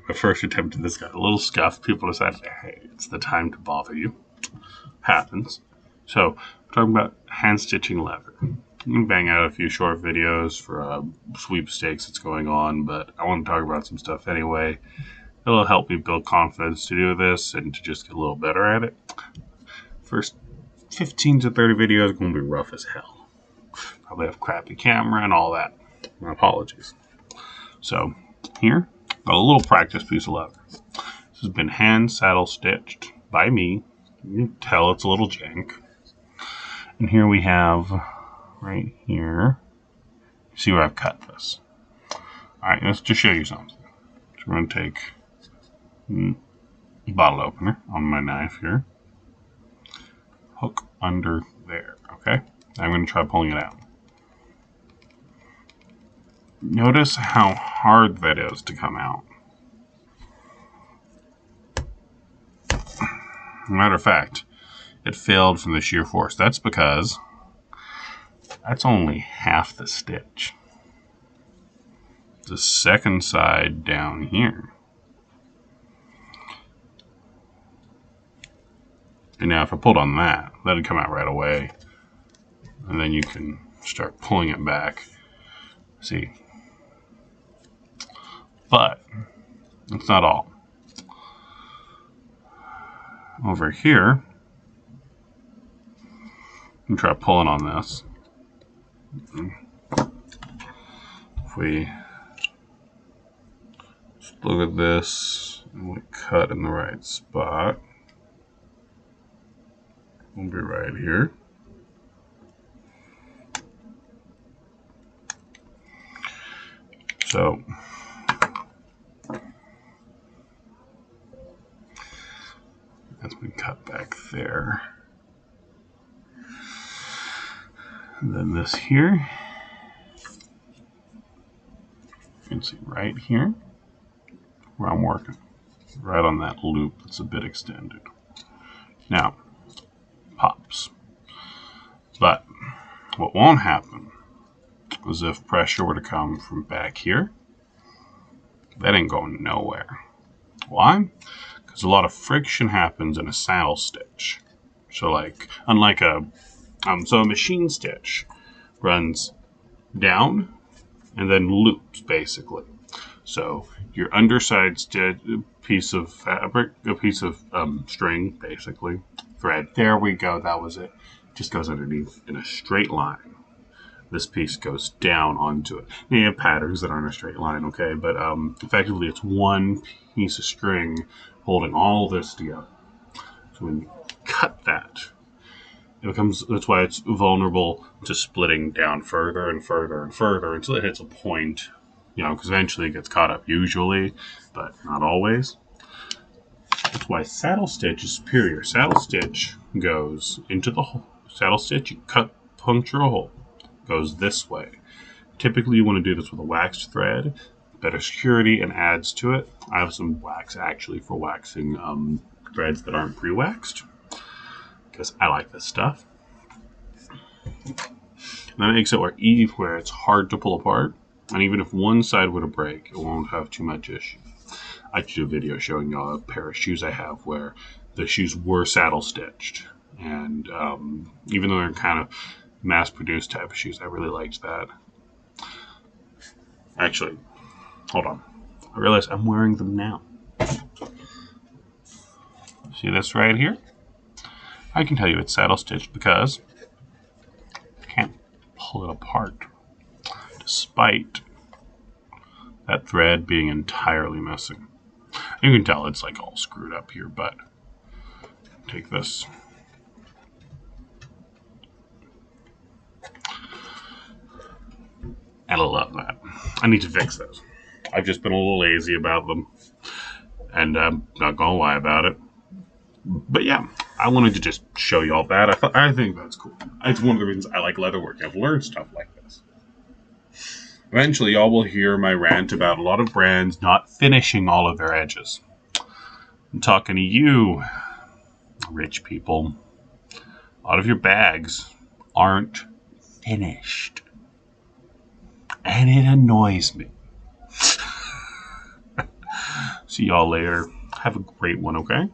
my first attempt at this got a little scuffed. People decided, hey, it's the time to bother you. Happens. So, we're talking about hand stitching leather. I'm going to bang out a few short videos for sweepstakes that's going on, but I want to talk about some stuff anyway. It'll help me build confidence to do this and to just get a little better at it. First 15 to 30 videos are going to be rough as hell. Probably have crappy camera and all that. My apologies. So, here, got a little practice piece of leather. This has been hand saddle stitched by me. You can tell it's a little jank. And here we have, right here, see where I've cut this. Alright, let's just show you something. So we're going to take a bottle opener on my knife here. Hook under there, okay? I'm going to try pulling it out. Notice how hard that is to come out. Matter of fact, it failed from the sheer force. That's because that's only half the stitch. The second side down here. And now if I pulled on that, that'd come out right away. And then you can start pulling it back. See? But that's not all. Over here, and try pulling on this. If we just look at this and we cut in the right spot, we'll be right here. So that's been cut back there. And then this here, you can see right here where I'm working, right on that loop that's a bit extended. Now, pops. But what won't happen is if pressure were to come from back here, that ain't going nowhere. Why? Because a lot of friction happens in a saddle stitch. So like, unlike a machine stitch runs down and then loops basically. So your underside stitch, piece of fabric, a piece of string basically, thread. There we go, that was it. Just goes underneath in a straight line. This piece goes down onto it. You have patterns that aren't a straight line, okay? But effectively it's one piece of string holding all this together. So when you cut that, it becomes, that's why it's vulnerable to splitting down further and further and further until it hits a point, you know, because eventually it gets caught up usually, but not always. That's why saddle stitch is superior. Saddle stitch goes into the hole. Saddle stitch, you cut, puncture a hole. Goes this way. Typically you want to do this with a waxed thread, better security and adds to it. I have some wax actually for waxing threads that aren't pre-waxed because I like this stuff. And that makes it where it's hard to pull apart, and even if one side were to break, it won't have too much issue. I could do a video showing y'all a pair of shoes I have where the shoes were saddle stitched, and even though they're kind of mass-produced type of shoes, I really liked that. Actually, hold on. I realize I'm wearing them now. See this right here? I can tell you it's saddle stitched because I can't pull it apart, despite that thread being entirely missing. You can tell it's like all screwed up here, but take this. And I love that. I need to fix those. I've just been a little lazy about them, and I'm not gonna lie about it. But yeah, I wanted to just show you all that. I think that's cool. It's one of the reasons I like leatherworking. I've learned stuff like this. Eventually, y'all will hear my rant about a lot of brands not finishing all of their edges. I'm talking to you, rich people. A lot of your bags aren't finished. And it annoys me. See y'all later. Have a great one, okay?